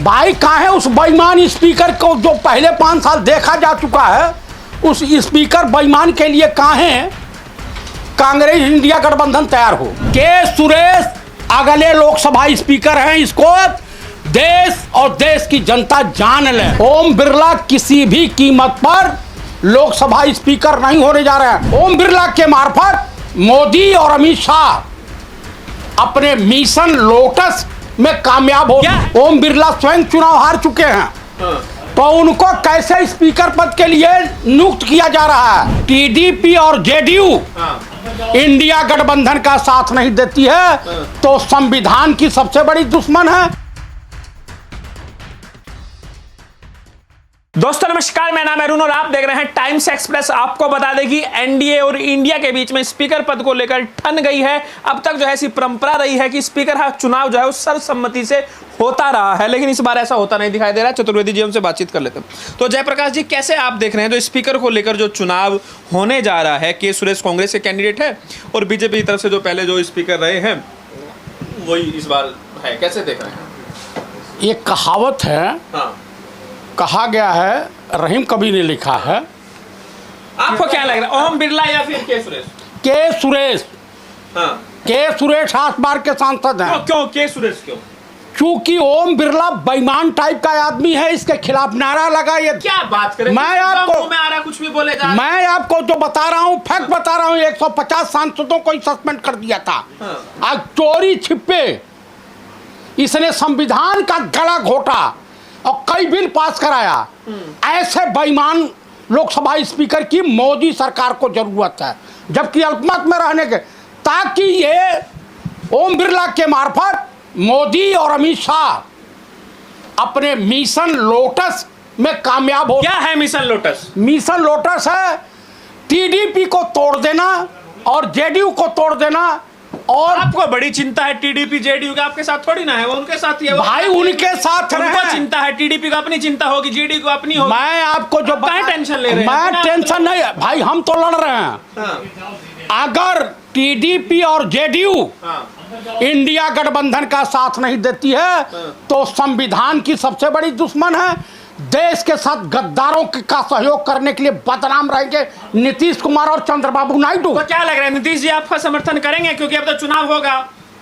भाई कहाँ है उस बेईमान स्पीकर को जो पहले 5 साल देखा जा चुका है। उस स्पीकर बेईमान के लिए कहाँ है कांग्रेस इंडिया गठबंधन तैयार हो। के सुरेश अगले लोकसभा स्पीकर हैं, इसको देश और देश की जनता जान ले। ओम बिरला किसी भी कीमत पर लोकसभा स्पीकर नहीं होने जा रहे हैं। ओम बिरला के मार्फत मोदी और अमित शाह अपने मिशन लोटस में कामयाब हो। ओम बिरला स्वयं चुनाव हार चुके हैं, तो उनको कैसे स्पीकर पद के लिए नियुक्त किया जा रहा है। टीडीपी और जेडीयू इंडिया गठबंधन का साथ नहीं देती है, तो संविधान की सबसे बड़ी दुश्मन है। दोस्तों नमस्कार, मेरा नाम है अरुण और आप देख रहे हैं टाइम्स एक्सप्रेस। आपको बता दें कि एनडीए और इंडिया के बीच में स्पीकर पद को लेकर ठन गई है। अब तक जो है ऐसी परंपरा रही है कि स्पीकर का चुनाव जो है वो सर्वसम्मति से होता रहा है, लेकिन इस बार ऐसा होता नहीं दिखाई दे रहा है। चतुर्वेदी जी हमसे बातचीत कर लेते हैं। तो जयप्रकाश जी, कैसे आप देख रहे हैं जो स्पीकर को लेकर जो चुनाव होने जा रहा है? के सुरेश कांग्रेस के कैंडिडेट है और बीजेपी की तरफ से जो पहले जो स्पीकर रहे हैं वही इस बार है, कैसे देख रहे हैं? एक कहावत है, हाँ। कहा गया है, रहीम कवि ने लिखा है। आपको क्या लग रहा है, ओम बिरला या फिर के सुरेश? के सुरेश। हाँ। के सुरेश 8 बार के सांसद हैं। क्यों के सुरेश क्यों? क्योंकि ओम बिरला बेईमान टाइप का आदमी है, इसके खिलाफ नारा लगा। ये क्या बात करें? मैं आपको में आ रहा कुछ भी बोले जा। मैं आपको जो बता रहा हूँ, फैक्ट बता रहा हूँ। 150 सांसदों को सस्पेंड कर दिया था। हाँ। आज चोरी छिपे इसने संविधान का गला घोटा और कई बिल पास कराया। ऐसे बेईमान लोकसभा स्पीकर की मोदी सरकार को जरूरत है, जबकि अल्पमत में रहने के, ताकि ये ओम बिरला के मार्फत मोदी और अमित शाह अपने मिशन लोटस में कामयाब हो। क्या है मिशन लोटस? मिशन लोटस है टीडीपी को तोड़ देना और जेडीयू को तोड़ देना। और आपको बड़ी चिंता है टीडीपी जेडीयू का, आपके साथ थोड़ी ना है, वो उनके साथ ही है। भाई उनके साथ उनको चिंता है, टीडीपी को अपनी चिंता होगी, जेडीयू को अपनी होगी। मैं आपको जो टेंशन ले रहे हैं? मैं टेंशन नहीं भाई, हम तो लड़ रहे हैं। हाँ। अगर टीडीपी और जेडीयू इंडिया गठबंधन का साथ नहीं देती है, तो संविधान की सबसे बड़ी दुश्मन है। देश के साथ गद्दारों का सहयोग करने के लिए बदनाम रहेंगे नीतीश कुमार और चंद्रबाबू नायडू। तो क्या लग रहा है, नीतीश जी आपका समर्थन करेंगे? क्योंकि अब तो चुनाव होगा,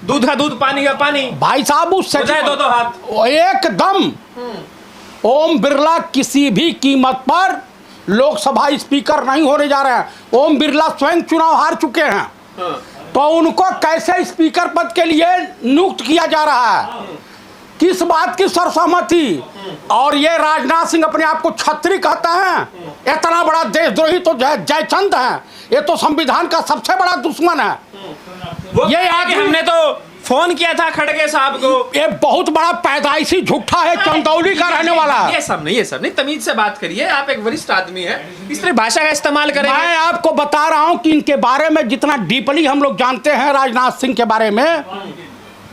दूध का दूध पानी का पानी। भाई साहब उससे दो हाथ एकदम। ओम बिरला किसी भी कीमत पर लोकसभा स्पीकर नहीं होने जा रहे हैं। ओम बिरला स्वयं चुनाव हार चुके हैं, तो उनको कैसे स्पीकर पद के लिए नियुक्त किया जा रहा है, किस बात की सरसहमति? और ये राजनाथ सिंह अपने आप को छत्री कहता है। इतना बड़ा देशद्रोही तो जयचंद है। ये तो संविधान का सबसे बड़ा दुश्मन है। ये आगे हमने तो फोन किया था खड़गे साहब को। ये बहुत बड़ा पैदाइशी झूठा है, चंदौली का रहने वाला है। ये सब नहीं, तमीज से बात करिए। आप एक वरिष्ठ आदमी है, इस तरह भाषा का इस्तेमाल करेंगे। मैं आपको बता रहा हूं कि इनके बारे में जितना डीपली हम लोग जानते हैं, राजनाथ सिंह के बारे में,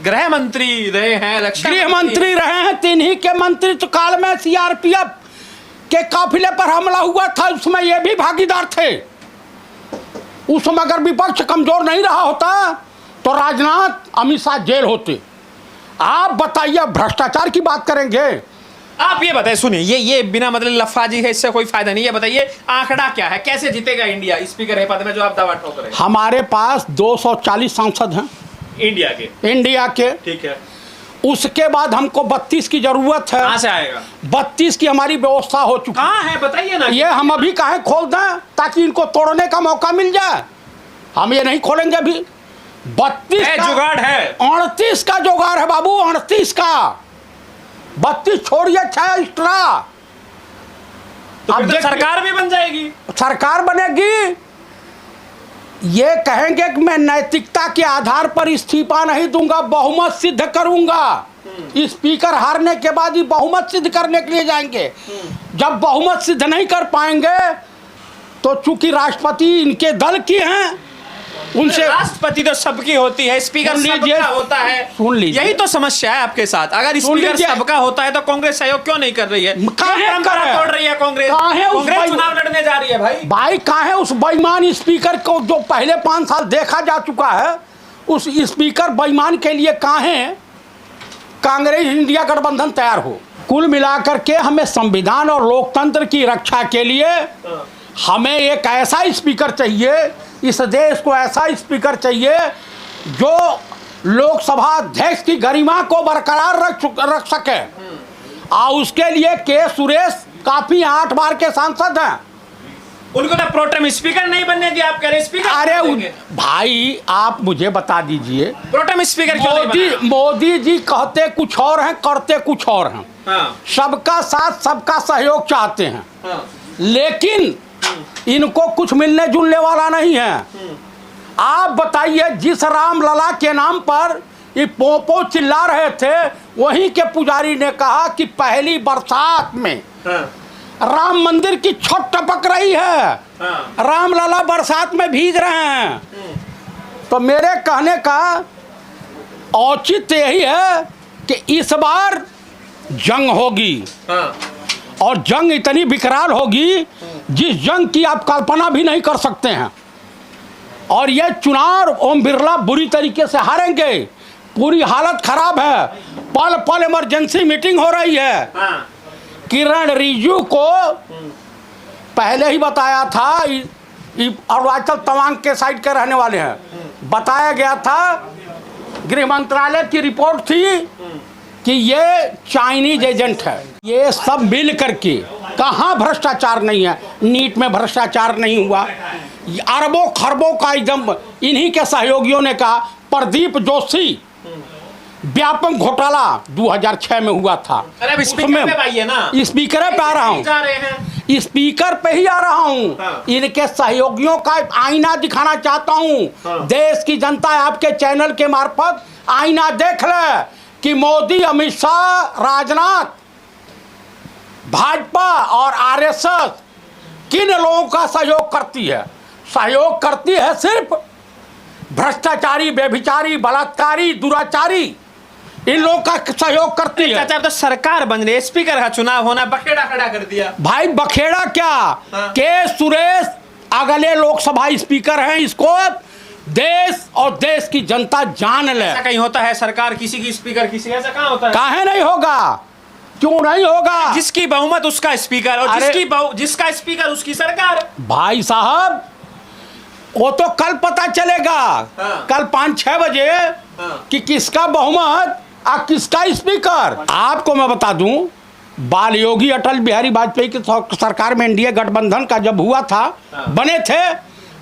गृह मंत्री रहे हैं, गृह मंत्री रहे हैं। तिन्ही के मंत्रित्व काल में सीआरपीएफ के काफिले पर हमला हुआ था, उसमें ये भी भागीदार थे। उस समय अगर विपक्ष कमजोर नहीं रहा होता तो राजनाथ अमित शाह जेल होते। आप बताइए, भ्रष्टाचार की बात करेंगे? आप ये बताइए, सुनिए, ये बिना मतलब लफाजी है, इससे कोई फायदा नहीं। ये बताइए आंकड़ा क्या है, कैसे जीतेगा इंडिया स्पीकर है पद में जो आप दावा ठोक रहे हैं? हमारे पास 240 सांसद हैं इंडिया के। ठीक है। उसके बाद हमको 32 की जरूरत है। कहां से आएगा? 32 की हमारी व्यवस्था हो चुकी। कहां है बताइए ना। ये हम अभी काहे खोल दें ताकि इनको तोड़ने का मौका मिल जाए? हम ये नहीं खोलेंगे अभी। 32 का जुगाड़ है, 38 का जुगाड़ है बाबू, 38 का। 32 छोड़िए, 6 एक्स्ट्रा। तो अब सरकार भी बन जाएगी। सरकार बनेगी। ये कहेंगे कि मैं नैतिकता के आधार पर इस्तीफा नहीं दूंगा, बहुमत सिद्ध करूंगा। स्पीकर हारने के बाद ही बहुमत सिद्ध करने के लिए जाएंगे। जब बहुमत सिद्ध नहीं कर पाएंगे तो चूंकि राष्ट्रपति इनके दल की हैं, उनसे राष्ट्रपति तो सबकी होती है, स्पीकर सबका होता है। सुन लीजिए, यही तो समस्या है आपके साथ। अगर स्पीकर सबका होता है तो कांग्रेस सहयोग क्यों नहीं कर रही है? परंपरा तोड़ रही है कांग्रेस। कांग्रेस चुनाव लड़ने जा रही है भाई कहाँ है उस बेईमान स्पीकर को जो पहले 5 साल देखा जा चुका है? उस स्पीकर बेईमान के लिए कहाँ है कांग्रेस इंडिया गठबंधन तैयार हो। कुल मिलाकर के हमें संविधान और लोकतंत्र की रक्षा के लिए हमें एक ऐसा स्पीकर चाहिए, इस देश को ऐसा स्पीकर चाहिए जो लोकसभा अध्यक्ष की गरिमा को बरकरार रख सके। और उसके लिए के सुरेश काफी 8 बार के सांसद हैं। उनको तो प्रोटेम स्पीकर नहीं बनने दिया, आप कह रहे स्पीकर। अरे भाई आप मुझे बता दीजिए, प्रोटेम स्पीकर क्यों नहीं बना? मोदी जी कहते कुछ और हैं, करते कुछ और हैं। हाँ। सबका साथ सबका सहयोग चाहते हैं। हाँ। लेकिन इनको कुछ मिलने जुलने वाला नहीं है। आप बताइए, जिस रामलला के नाम पर ये पोपो चिल्ला रहे थे, वहीं के पुजारी ने कहा कि पहली बरसात में राम मंदिर की छत टपक रही है, रामलला बरसात में भीग रहे हैं। तो मेरे कहने का औचित्य यही है कि इस बार जंग होगी। और जंग इतनी विकराल होगी जिस जंग की आप कल्पना भी नहीं कर सकते हैं। और यह चुनाव ओम बिरला बुरी तरीके से हारेंगे। पूरी हालत खराब है, पल पल इमरजेंसी मीटिंग हो रही है। किरण रिजिजू को पहले ही बताया था, अरुणाचल तवांग के साइड के रहने वाले हैं, बताया गया था, गृह मंत्रालय की रिपोर्ट थी कि ये चाइनीज एजेंट है। ये सब मिल करके, कहाँ भ्रष्टाचार नहीं है, नीट में भ्रष्टाचार नहीं हुआ, अरबों खरबों का एकदम इन्हीं के सहयोगियों ने कहा। प्रदीप जोशी व्यापक घोटाला 2006 में हुआ था। अरे स्पीकर पे आइए ना, स्पीकर पे आ रहा हूँ, स्पीकर पे ही आ रहा हूँ। हाँ। इनके सहयोगियों का आईना दिखाना चाहता हूँ। हाँ। देश की जनता आपके चैनल के मार्फत आईना देख ले कि मोदी, अमित शाह, राजनाथ, भाजपा और आरएसएस किन लोगों का सहयोग करती है। सहयोग करती है सिर्फ भ्रष्टाचारी, व्यभिचारी, बलात्कारी, दुराचारी, इन लोगों का सहयोग करती है। चाचा, तो सरकार बन रही है, स्पीकर का चुनाव होना, बखेड़ा खड़ा कर दिया। भाई बखेड़ा क्या, हाँ। के सुरेश अगले लोकसभा स्पीकर हैं। इसको देश और देश की जनता जान ले। ऐसा कहीं होता है सरकार किसी की स्पीकर किसी, ऐसा कहाँ होता है? काहे नहीं होगा, क्यों नहीं होगा? जिसकी बहुमत उसका स्पीकर, और जिसका स्पीकर उसकी सरकार। भाई साहब वो तो कल पता चलेगा। हाँ। कल 5-6 बजे हाँ। कि किसका बहुमत और किसका स्पीकर। आपको मैं बता दूं, बाल योगी अटल बिहारी वाजपेयी की सरकार में एनडीए गठबंधन का जब हुआ था, हाँ। बने थे,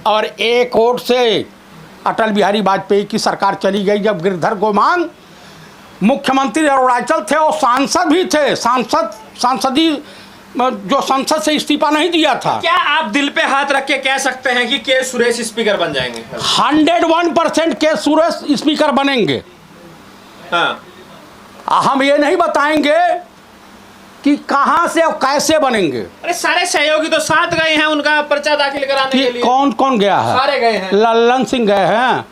और एक वोट से अटल बिहारी वाजपेयी की सरकार चली गई। जब गिरधर गोमांग मुख्यमंत्री अरुणाचल थे और सांसद भी थे, सांसदी जो संसद से इस्तीफा नहीं दिया था। क्या आप दिल पे हाथ रख के कह सकते हैं कि के सुरेश स्पीकर बन जाएंगे? 101% के सुरेश स्पीकर बनेंगे। हाँ। हम ये नहीं बताएंगे कि कहां से और कैसे बनेंगे। अरे सारे सहयोगी तो साथ गए हैं उनका पर्चा दाखिल कराने के लिए। कौन कौन गया है? सारे गए हैं। लल्लन सिंह गए हैं,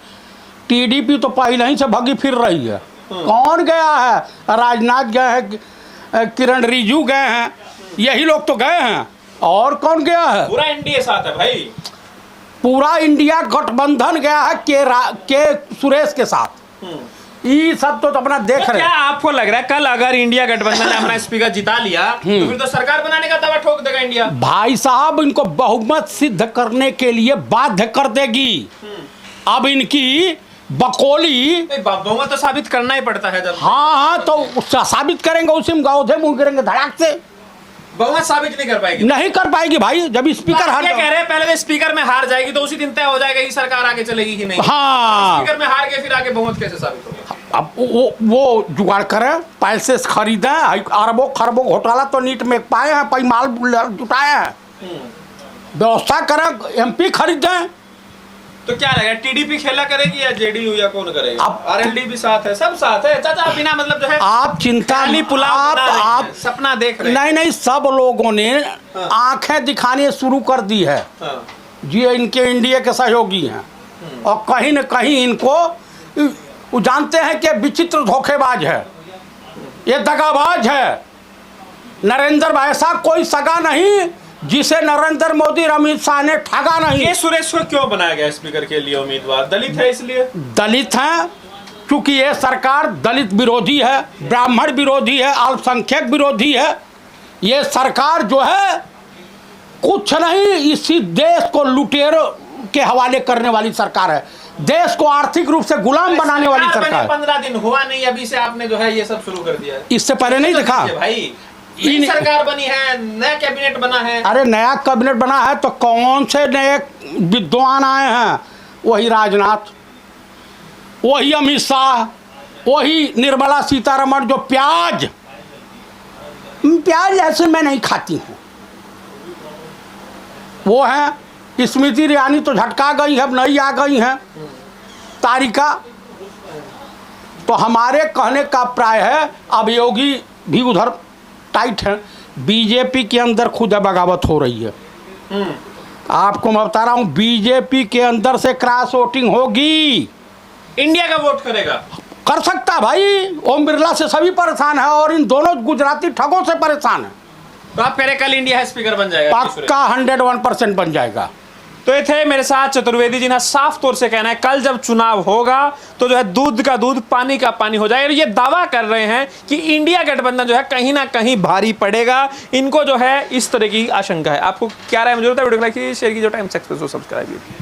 टीडीपी तो पहले ही से भगी फिर रही है। कौन गया है? राजनाथ गए हैं, किरण रिजिजू गए हैं, यही लोग तो गए हैं। और कौन गया है? पूरा एनडीए साथ है भाई, पूरा इंडिया गठबंधन गया है के सुरेश के साथ। ये सब तो अपना देख रहे क्या आपको लग रहा है कल अगर इंडिया गठबंधन ने अपना स्पीकर जिता लिया तो फिर तो सरकार बनाने का दावा ठोक देगा इंडिया? भाई साहब इनको बहुमत सिद्ध करने के लिए बाध्य कर देगी। अब इनकी बकौली बहुमत तो साबित करना ही पड़ता है जब। हाँ तो साबित करेंगे, उसी में गौधे मुंह गिरेंगे धड़ाक से। बहुमत साबित नहीं कर पाएगी, नहीं कर पाएगी भाई। जब स्पीकर हार कह रहे हैं पहले तो स्पीकर में हार जाएगी तो उसी दिन तय हो जाएगा कि सरकार आगे चलेगी कि नहीं। हाँ, स्पीकर में हार के फिर आगे बहुमत कैसे साबित होगा? अब वो जुगाड़ करें, पैसे से खरीदें। अरबों खरबों घोटाला तो नीट में पाए हैं, पैमाल जुटाए हैं, व्यवस्था करें, एमपी खरीदें। तो क्या रहेगा, टीडीपी खेला करेगी या जेडीयू या कौन करेगा? आरएलडी भी साथ है, सब साथ है चाचा। बिना मतलब जो है आप चिंता आप सपना देख रहे हैं। नहीं, सब लोगों ने आंखें दिखाने शुरू कर दी है। जी इनके इंडिया के सहयोगी हैं और कहीं न कहीं इनको वो जानते हैं कि विचित्र धोखेबाज है, ये दगाबाज है। नरेंद्र भाई साहब कोई सगा नहीं जिसे नरेंद्र मोदी और अमित शाह ने ठगा नहीं। के सुरेश को क्यों बनाया गया स्पीकर के लिए उम्मीदवार? दलित है इसलिए? दलित हैं, क्योंकि ये सरकार दलित विरोधी है, ब्राह्मण विरोधी है, अल्पसंख्यक विरोधी है। ये सरकार जो है कुछ नहीं, इसी देश को लुटेरों के हवाले करने वाली सरकार है, देश को आर्थिक रूप से गुलाम बनाने वाली सरकार। 15 दिन हुआ नहीं, अभी से आपने जो है ये सब शुरू कर दिया। इससे पहले नहीं दिखा भाई, नई सरकार बनी है, नया कैबिनेट बना है। अरे नया कैबिनेट बना है तो कौन से नए विद्वान आए हैं? वही राजनाथ, वही अमित शाह, वही निर्मला सीतारमण, जो प्याज ऐसे मैं नहीं खाती हूँ, वो है। स्मृति ईरानी तो झटका गई है, अब नई आ गई हैं तारिका। तो हमारे कहने का प्राय है, अब योगी भी उधर टाइट है, बीजेपी के अंदर खुद बगावत हो रही है। आपको मैं बता रहा हूं, बीजेपी के अंदर से क्रॉस वोटिंग होगी। इंडिया का वोट करेगा, कर सकता भाई। ओम बिरला से सभी परेशान है और इन दोनों गुजराती ठगों से परेशान है। तो आप कह रहे कल इंडिया स्पीकर बन जाएगा? पक्का 101% बन जाएगा। तो ये थे मेरे साथ चतुर्वेदी जी ने साफ तौर से कहना है कल जब चुनाव होगा तो जो है दूध का दूध पानी का पानी हो जाएगा। ये दावा कर रहे हैं कि इंडिया गठबंधन जो है कहीं ना कहीं भारी पड़ेगा। इनको जो है इस तरह की आशंका है। आपको क्या राय है? मुझे वीडियो को लाइक कीजिए, शेयर कीजिए, टाइम्स एक्सप्रेस को सब्सक्राइब कीजिए।